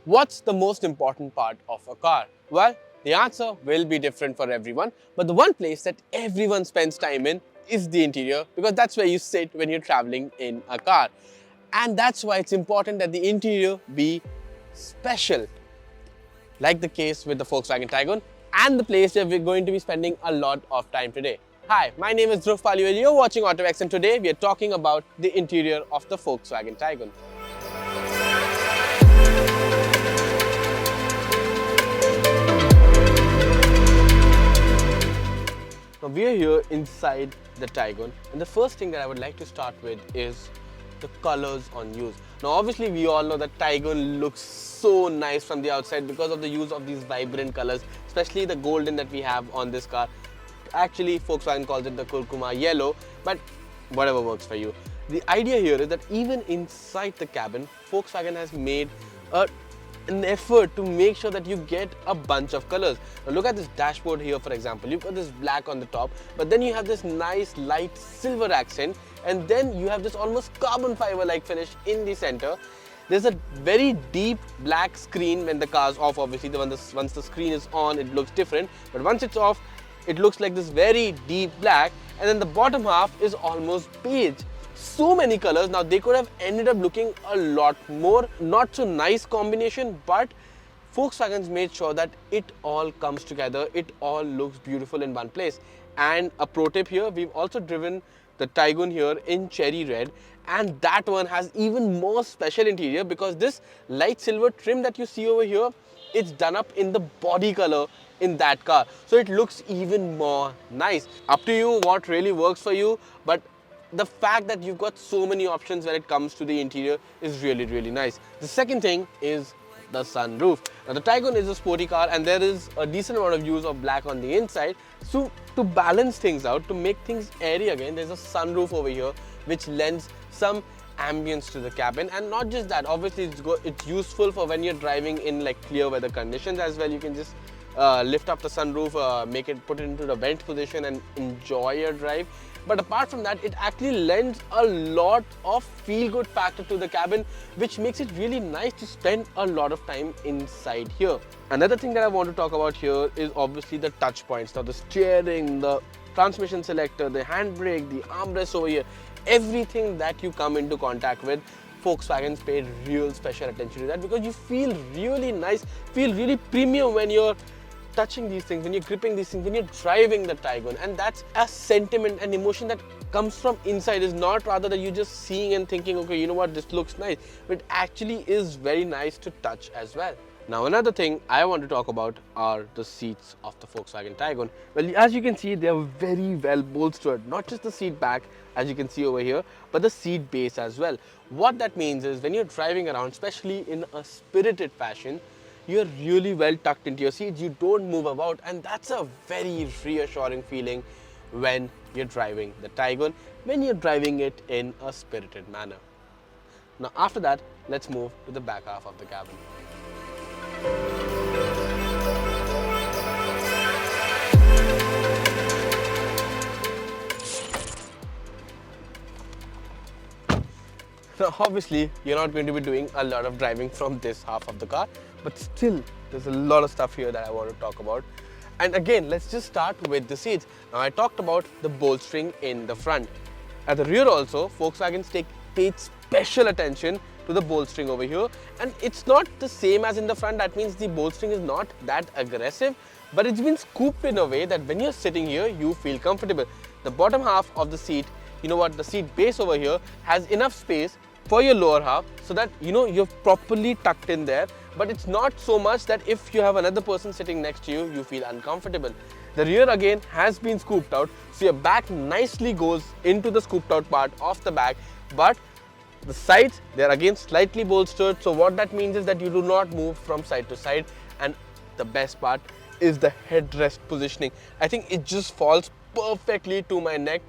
What's the most important part of a car? Well, the answer will be different for everyone, but the one place that everyone spends time in is the interior, because that's where you sit when you're traveling in a car. And that's why it's important that the interior be special, like the case with the Volkswagen Taigun and the place where we're going to be spending a lot of time today. Hi, my name is Dhruv, Paliwal. You're watching autoX, and today we are talking about the interior of the Volkswagen Taigun. Now we are here inside the Taigun, and the first thing that I would like to start with is the colors on use. Now obviously we all know that Taigun looks so nice from the outside because of the use of these vibrant colors, especially the golden that we have on this car. Actually Volkswagen calls it the curcuma yellow, but whatever works for you. The idea here is that even inside the cabin, Volkswagen has made an effort to make sure that you get a bunch of colors. Now look at this dashboard here, for example. You've got this black on the top, but then you have this nice light silver accent, and then you have this almost carbon fiber like finish in the center. There's a very deep black screen when the car's off. Obviously once the screen is on, it looks different, but once it's off, it looks like this very deep black, and then the bottom half is almost beige. So many colors. Now they could have ended up looking a lot more not so nice combination, but Volkswagen's made sure that it all comes together, it all looks beautiful in one place. And a pro tip here, we've also driven the Taigun here in cherry red, and that one has even more special interior because this light silver trim that you see over here, it's done up in the body color in that car, so it looks even more nice. Up to you what really works for you, but the fact that you've got so many options when it comes to the interior is really nice. The second thing is the sunroof. Now the Taigun is a sporty car, and there is a decent amount of use of black on the inside. So to balance things out, to make things airy again, there's a sunroof over here which lends some ambience to the cabin. And not just that, obviously it's useful for when you're driving in like clear weather conditions as well. You can just lift up the sunroof, put it into the vent position and enjoy your drive. But apart from that, it actually lends a lot of feel-good factor to the cabin, which makes it really nice to spend a lot of time inside here. Another thing that I want to talk about here is obviously the touch points. Now the steering, the transmission selector, the handbrake, the armrest over here, everything that you come into contact with, Volkswagen's paid real special attention to that, because you feel really nice, feel really premium when you're touching these things, when you're gripping these things, when you're driving the Taigun. And that's a sentiment and emotion that comes from inside. Is not rather that you're just seeing and thinking, okay, you know what, this looks nice, but it actually is very nice to touch as well. Now another thing I want to talk about are the seats of the Volkswagen Taigun. Well, as you can see, they are very well bolstered, not just the seat back as you can see over here, but the seat base as well. What that means is when you're driving around, especially in a spirited fashion, you're really well tucked into your seats, you don't move about, and that's a very reassuring feeling when you're driving the Taigun, when you're driving it in a spirited manner. Now after that, let's move to the back half of the cabin. Now obviously you're not going to be doing a lot of driving from this half of the car, but still there's a lot of stuff here that I want to talk about. And again, let's just start with the seats. Now I talked about the bolstering in the front. At the rear also, Volkswagen's paid special attention to the bolstering over here, and it's not the same as in the front. That means the bolstering is not that aggressive, but it's been scooped in a way that when you're sitting here, you feel comfortable. The bottom half of the seat, you know what, the seat base over here has enough space for your lower half, so that you know you're properly tucked in there, but it's not so much that if you have another person sitting next to you, you feel uncomfortable. The rear again has been scooped out, so your back nicely goes into the scooped out part of the back, but the sides, they're again slightly bolstered. So what that means is that you do not move from side to side. And the best part is the headrest positioning. I think it just falls perfectly to my neck,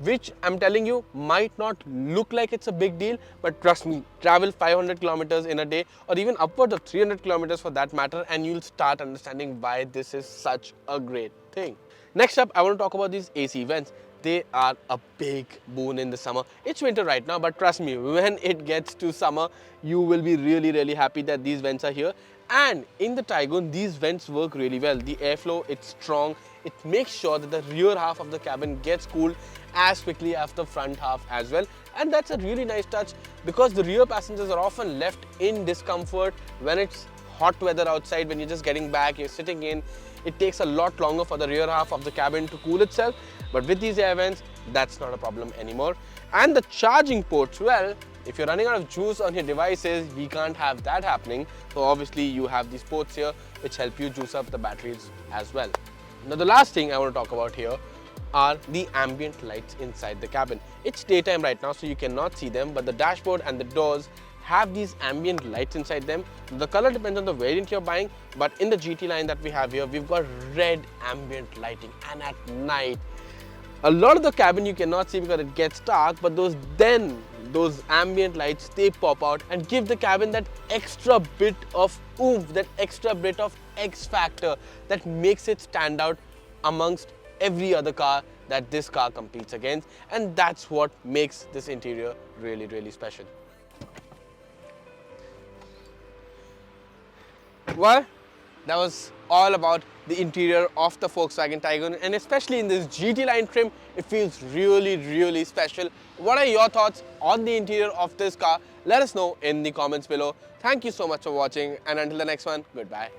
which I'm telling you might not look like it's a big deal, but trust me, travel 500 kilometers in a day or even upwards of 300 kilometers for that matter, and you'll start understanding why this is such a great thing. Next up, I want to talk about these AC vents. they are a big boon in the summer. It's winter right now, but trust me, when it gets to summer, you will be really happy that these vents are here. And in the Taigun, these vents work really well. The airflow, it's strong. It makes sure that the rear half of the cabin gets cooled as quickly as the front half as well. And that's a really nice touch because the rear passengers are often left in discomfort when it's hot weather outside. When you're just getting back, you're sitting in, it takes a lot longer for the rear half of the cabin to cool itself. But with these air vents, that's not a problem anymore. And the charging ports, well, if you're running out of juice on your devices, we can't have that happening. So obviously you have these ports here which help you juice up the batteries as well. Now the last thing I want to talk about here are the ambient lights inside the cabin. It's daytime right now, so you cannot see them, but the dashboard and the doors have these ambient lights inside them. The color depends on the variant you're buying, but in the GT line that we have here, we've got red ambient lighting, and at night, a lot of the cabin you cannot see because it gets dark, but those ambient lights, they pop out and give the cabin that extra bit of oomph, that extra bit of X factor that makes it stand out amongst every other car that this car competes against. And that's what makes this interior really special. Well, that was all about the interior of the Volkswagen Taigun, and especially in this GT line trim, it feels really special. What are your thoughts on the interior of this car? Let us know in the comments below. Thank you so much for watching, and until the next one, goodbye.